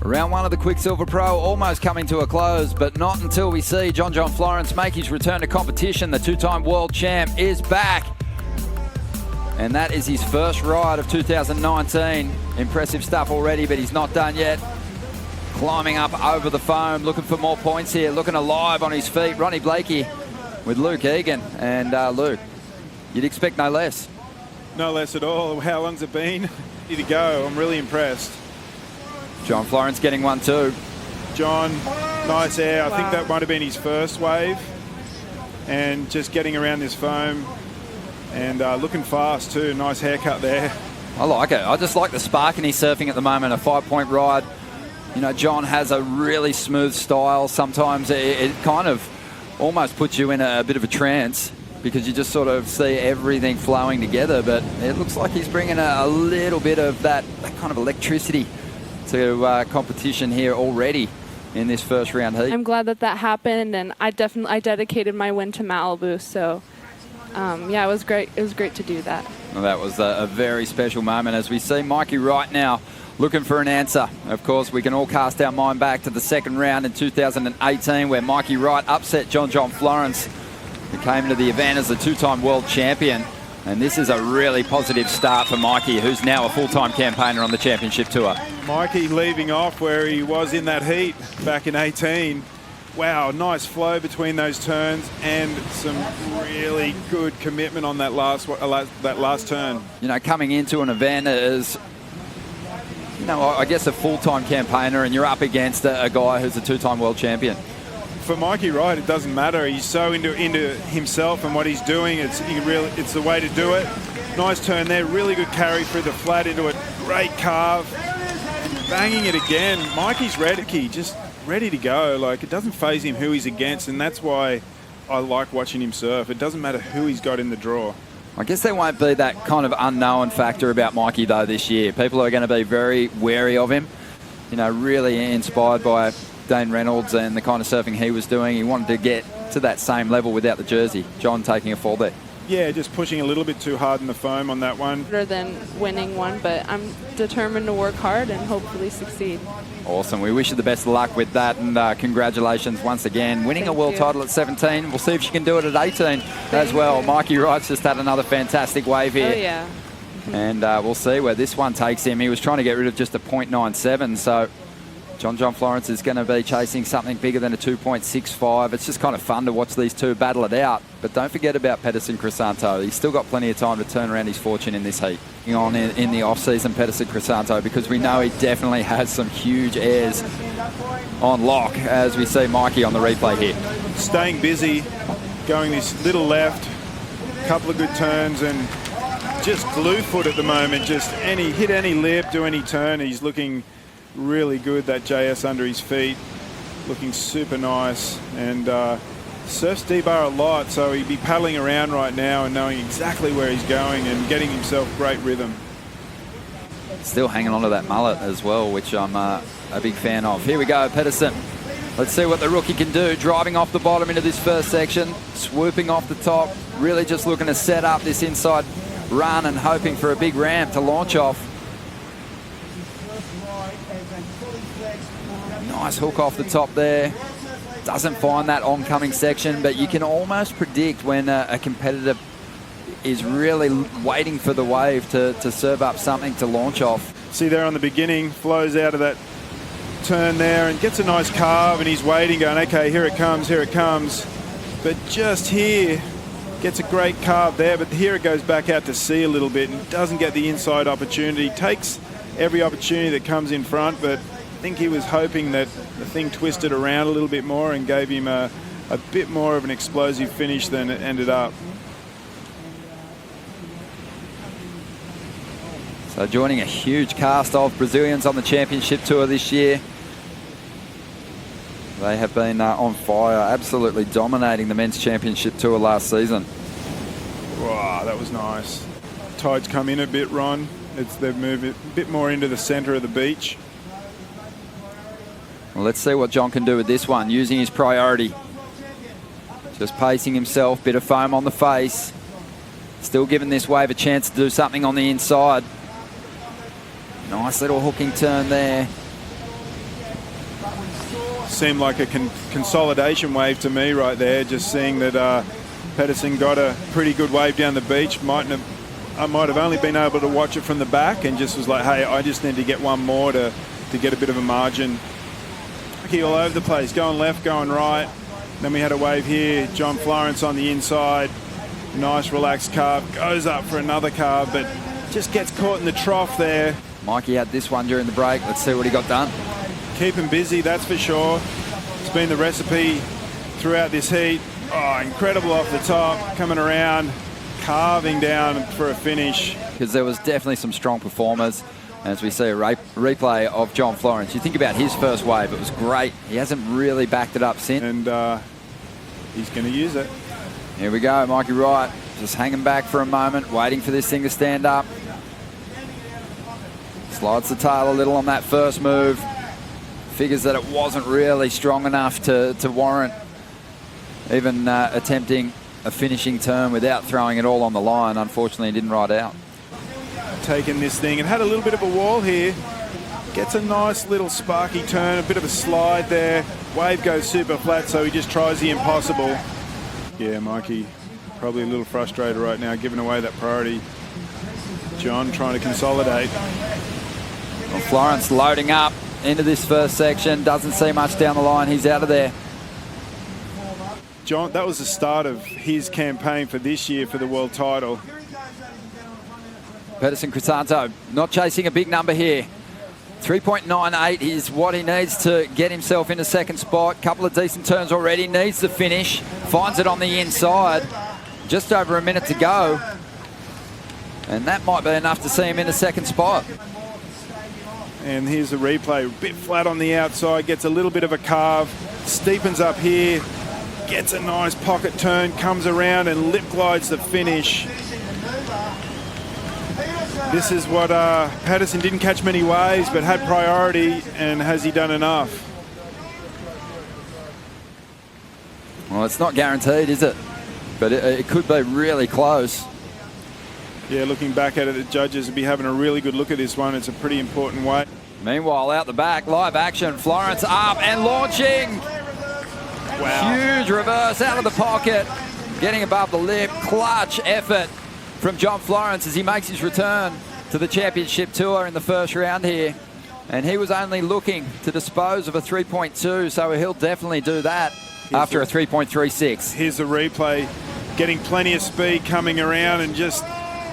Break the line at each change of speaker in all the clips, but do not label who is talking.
Round one of the Quiksilver Pro almost coming to a close, but not until we see John Florence make his return to competition. The two-time world champ is back. And that is his first ride of 2019. Impressive stuff already, but he's not done yet. Climbing up over the foam, looking for more points here, looking alive on his feet. Ronnie Blakey with Luke Egan. And Luke, you'd expect no less.
No less at all. How long's it been? Ready to go. I'm really impressed.
John Florence getting one too.
John, nice air. I think that might have been his first wave. And just getting around this foam and looking fast too. Nice haircut there.
I like it. I just like the spark in his surfing at the moment. A 5-point ride. You know, John has a really smooth style. Sometimes it kind of almost puts you in a bit of a trance because you just sort of see everything flowing together. But it looks like he's bringing a little bit of that kind of electricity to competition here already in this first round heat.
I'm glad that happened, and I dedicated my win to Malibu. So yeah, it was great. It was great to do that.
Well, that was a very special moment as we see Mikey Wright now looking for an answer. Of course, we can all cast our mind back to the second round in 2018 where Mikey Wright upset John Florence, who came into the event as the two-time world champion. And this is a really positive start for Mikey, who's now a full-time campaigner on the championship tour.
Mikey leaving off where he was in that heat back in 18. Wow, nice flow between those turns and some really good commitment on that last turn.
You know, coming into an event as, you know, I guess a full-time campaigner, and you're up against a guy who's a two-time world champion.
For Mikey Wright, it doesn't matter. He's so into himself and what he's doing. It's the way to do it. Nice turn there. Really good carry through the flat into a great carve. And banging it again. Mikey's ready, just ready to go. Like, it doesn't faze him who he's against, and that's why I like watching him surf. It doesn't matter who he's got in the draw.
I guess there won't be that kind of unknown factor about Mikey, though, this year. People are going to be very wary of him. You know, really inspired by Dane Reynolds and the kind of surfing he was doing. He wanted to get to that same level without the jersey. John taking a fall there.
Yeah, just pushing a little bit too hard in the foam on that one.
Better than winning one, but I'm determined to work hard and hopefully succeed.
Awesome. We wish you the best of luck with that, and congratulations once again. Winning a world title at 17. We'll see if she can do it at 18 as well. Mikey Wright's just had another fantastic wave here.
Oh, yeah.
And we'll see where this one takes him. He was trying to get rid of just a .97, so John Florence is going to be chasing something bigger than a 2.65. It's just kind of fun to watch these two battle it out. But don't forget about Peterson Crisanto. He's still got plenty of time to turn around his fortune in this heat. On in the off-season, Peterson Crisanto, because we know he definitely has some huge airs on lock as we see Mikey on the replay here.
Staying busy, going this little left, couple of good turns, and just glue foot at the moment. Just hit any lip, do any turn. He's looking really good. That JS under his feet, looking super nice, and surfs D-bar a lot, so he'd be paddling around right now and knowing exactly where he's going and getting himself great rhythm.
Still hanging on to that mullet as well, which I'm a big fan of. Here we go, Peterson. Let's see what the rookie can do. Driving off the bottom into this first section, swooping off the top, really just looking to set up this inside run and hoping for a big ramp to launch off. Nice hook off the top there. Doesn't find that oncoming section, but you can almost predict when a competitor is really waiting for the wave to serve up something to launch off.
See there on the beginning, flows out of that turn there and gets a nice carve, and he's waiting, going, okay, here it comes, here it comes. But just here, gets a great carve there, but here it goes back out to sea a little bit and doesn't get the inside opportunity. Takes every opportunity that comes in front, but I think he was hoping that the thing twisted around a little bit more and gave him a bit more of an explosive finish than it ended up.
So joining a huge cast of Brazilians on the championship tour this year. They have been on fire, absolutely dominating the men's championship tour last season.
Wow, that was nice. Tide's come in a bit, Ron. They've moved a bit more into the center of the beach.
Well, let's see what John can do with this one, using his priority. Just pacing himself, bit of foam on the face. Still giving this wave a chance to do something on the inside. Nice little hooking turn there.
seemed like a consolidation wave to me right there, just seeing that Peterson got a pretty good wave down the beach. I might have only been able to watch it from the back and just was like, hey, I just need to get one more to get a bit of a margin. Mikey all over the place, going left, going right. Then we had a wave here, John Florence on the inside. Nice relaxed carve, goes up for another carve, but just gets caught in the trough there.
Mikey had this one during the break. Let's see what he got done.
Keep him busy, that's for sure. It's been the recipe throughout this heat. Oh, incredible off the top, coming around, carving down for a finish.
Because there was definitely some strong performers. As we see a replay of John Florence. You think about his first wave, it was great. He hasn't really backed it up since.
And he's going to use it.
Here we go, Mikey Wright, just hanging back for a moment, waiting for this thing to stand up. Slides the tail a little on that first move. Figures that it wasn't really strong enough to warrant even attempting a finishing turn without throwing it all on the line. Unfortunately, he didn't ride out.
Taking this thing, it had a little bit of a wall here. Gets a nice little sparky turn, a bit of a slide there. Wave goes super flat, so he just tries the impossible. Yeah, Mikey probably a little frustrated right now, giving away that priority. John trying to consolidate.
Well, Florence loading up into this first section. Doesn't see much down the line. He's out of there.
John, that was the start of his campaign for this year for the world title.
Peterson Crisanto not chasing a big number here. 3.98 is what he needs to get himself in a second spot. Couple of decent turns already. Needs the finish. Finds it on the inside. Just over a minute to go. And that might be enough to see him in a second spot.
And here's the replay. A bit flat on the outside. Gets a little bit of a carve. Steepens up here. Gets a nice pocket turn. Comes around and lip glides the finish. This is what Peterson didn't catch many waves, but had priority, and has he done enough?
Well, it's not guaranteed, is it? But it could be really close.
Yeah, looking back at it, the judges will be having a really good look at this one. It's a pretty important wave.
Meanwhile, out the back, live action. Florence up and launching.
Wow.
Huge reverse out of the pocket. Getting above the lip. Clutch effort from John Florence as he makes his return to the championship tour in the first round here. And he was only looking to dispose of a 3.2, so he'll definitely do that after a 3.36.
Here's the replay. Getting plenty of speed coming around and just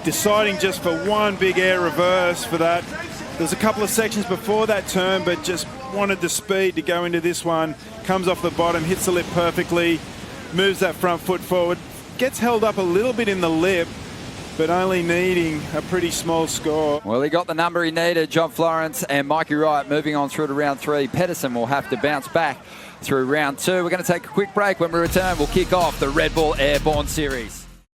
deciding just for one big air reverse for that. There's a couple of sections before that turn, but just wanted the speed to go into this one. Comes off the bottom, hits the lip perfectly, moves that front foot forward, gets held up a little bit in the lip, but only needing a pretty small score.
Well, he got the number he needed, John Florence, and Mikey Wright moving on through to round 3. Peterson will have to bounce back through round 2. We're going to take a quick break. When we return, we'll kick off the Red Bull Airborne Series.